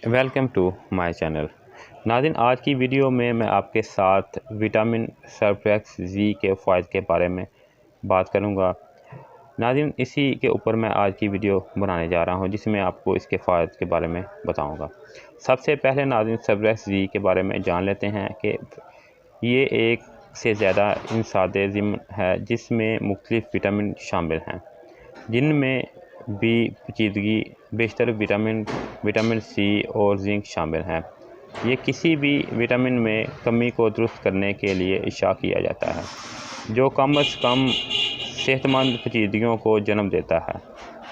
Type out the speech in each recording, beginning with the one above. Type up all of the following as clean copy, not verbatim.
Welcome to my channel. नाज़रीन, आज की वीडियो में मैं आपके साथ विटामिन सरफेक्स जी के फ़ायदे के बारे में बात करूंगा। नाज़रीन, इसी के ऊपर मैं आज की वीडियो बनाने जा रहा हूं, जिसमें आपको इसके फ़ायदे के बारे में बताऊंगा। सबसे पहले नाज़रीन, सरफेक्स जी के बारे में जान लेते हैं कि ये एक से ज़्यादा इंसादे ज़िम्न है जिसमें मुख्तलिफ़ विटामिन शामिल हैं, जिनमें बी पेचीदगी, बेशतर विटामिन सी और जिंक शामिल हैं। ये किसी भी विटामिन में कमी को दुरुस्त करने के लिए इशा किया जाता है, जो कम अज़ कम सेहतमंद पेचीदगियों को जन्म देता है।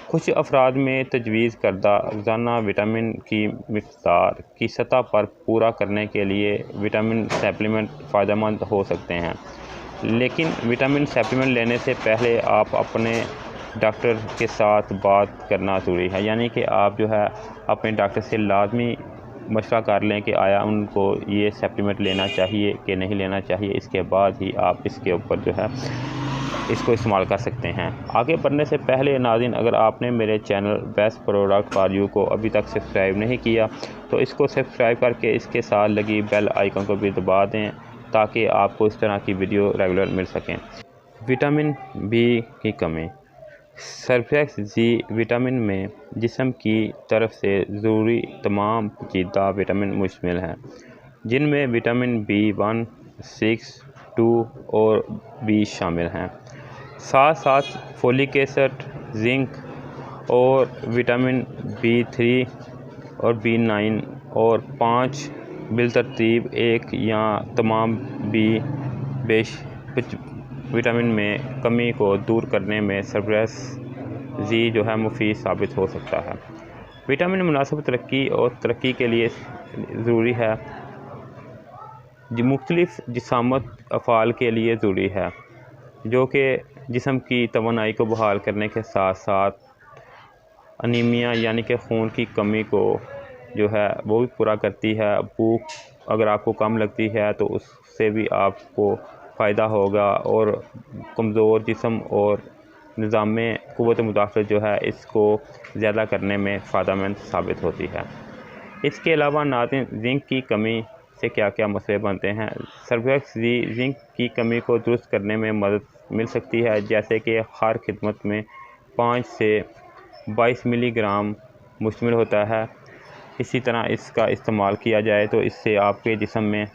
कुछ अफराद में तजवीज़ करदा रोज़ाना विटामिन की मिक़दार की सतह पर पूरा करने के लिए विटामिन सप्लीमेंट फ़ायदेमंद हो सकते हैं, लेकिन विटामिन सप्लीमेंट लेने से पहले आप अपने डॉक्टर के साथ बात करना ज़रूरी है। यानी कि आप जो है अपने डॉक्टर से लाजमी मशवरा कर लें कि आया उनको ये सप्लीमेंट लेना चाहिए कि नहीं लेना चाहिए। इसके बाद ही आप इसके ऊपर जो है इसको इस्तेमाल कर सकते हैं। आगे बढ़ने से पहले नाज़रीन, अगर आपने मेरे channel best product for you को अभी तक सब्सक्राइब नहीं किया तो इसको सब्सक्राइब करके इसके साथ लगी बेल आइकन को भी दबा दें, ताकि आपको इस तरह की वीडियो रेगुलर मिल सकें। विटामिन बी की कमी। सरफेक्स जी विटामिन में जिस्म की तरफ से ज़रूरी तमाम पेचीदा विटामिन मुश्तमिल हैं, जिनमें विटामिन B1, 6, 2 और B शामिल हैं। साथ साथ फोलिक एसिड, जिंक और विटामिन B3 और B9 और 5 बिलतरतीब एक या तमाम विटामिन में कमी को दूर करने में सरफेक्स जी जो है मुफीद साबित हो सकता है। विटामिन मुनासिब तरक्की और तरक्की के लिए ज़रूरी है, मुख्तलिफ जिस्मात अफ़ाल के लिए ज़रूरी है, जो कि जिस्म की तवानाई को बहाल करने के साथ साथ अनीमिया यानी कि खून की कमी को जो है वो भी पूरा करती है। भूख अगर आपको कम लगती है तो उससे भी आपको फ़ायदा होगा, और कमज़ोर जिस्म और निज़ाम क़ुव्वत मुदाफ़अत जो है इसको ज़्यादा करने में फ़ायदेमंद साबित होती है। इसके अलावा नाज़रीन, जिंक की कमी से क्या क्या मसले बनते हैं। सरफेक्स जी जिंक की कमी को दुरुस्त करने में मदद मिल सकती है, जैसे कि हर खिदमत में 5 से 22 मिलीग्राम मुश्तमिल होता है। इसी तरह इसका इस्तेमाल किया जाए तो इससे आपके जिस्म में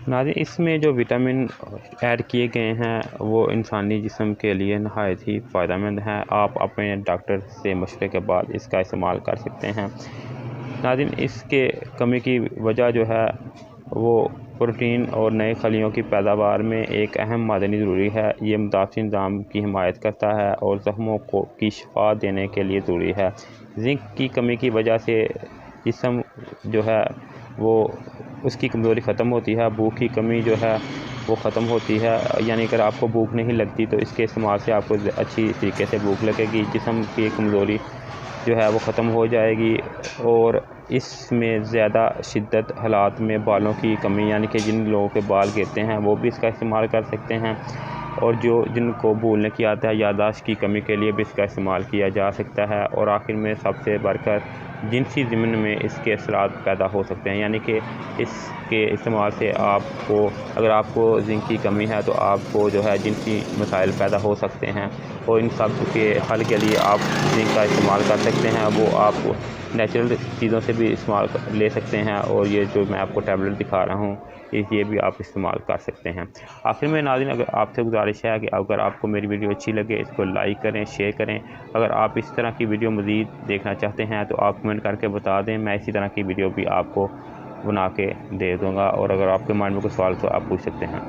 नाज़रीन, इसमें जो विटामिन ऐड किए गए हैं वो इंसानी जिस्म के लिए नहायत ही फ़ायदेमंद हैं। आप अपने डॉक्टर से मशवरे के बाद इसका इस्तेमाल कर सकते हैं। नाज़रीन, इसके कमी की वजह जो है वो प्रोटीन और नए खलियों की पैदावार में एक अहम मादनी ज़रूरी है। ये मुदाफ़ी निज़ाम की हिमायत करता है और ज़ख्मों की शिफा देने के लिए ज़रूरी है। जिंक की कमी की वजह से जिस्म जो है वो उसकी कमज़ोरी ख़त्म होती है, भूख की कमी जो है वो ख़त्म होती है। यानी अगर आपको भूख नहीं लगती तो इसके इस्तेमाल से आपको अच्छी तरीके से भूख लगेगी, जिस्म की कमज़ोरी जो है वो ख़त्म हो जाएगी। और इसमें ज़्यादा शिद्दत हालात में बालों की कमी, यानी कि जिन लोगों के बाल गिरते हैं वो भी इसका इस्तेमाल कर सकते हैं, और जिनको भूलने की आदत है, यादाश्त की कमी के लिए भी इसका इस्तेमाल किया जा सकता है। और आखिर में सबसे बढ़कर जिनसी ज़िम्न में इसके असरात पैदा हो सकते हैं, यानी कि इसके इस्तेमाल से अगर आपको जिंक की कमी है तो आपको जो है जिनसी मसाइल पैदा हो सकते हैं, और इन सब के हल के लिए आप जिंक का इस्तेमाल कर सकते हैं। वो आप नेचुरल चीज़ों से भी इस्तेमाल ले सकते हैं, और ये जो मैं आपको टैबलेट दिखा रहा हूँ ये भी आप इस्तेमाल कर सकते हैं। आखिर में नाज़रीन, अगर आपसे गुजारिश है कि अगर आपको मेरी वीडियो अच्छी लगे इसको लाइक करें, शेयर करें। अगर आप इस तरह की वीडियो मज़ीद देखना चाहते हैं तो आप कमेंट करके बता दें, मैं इसी तरह की वीडियो भी आपको बना के दे दूँगा। और अगर आपके माइंड में कोई सवाल तो आप पूछ सकते हैं।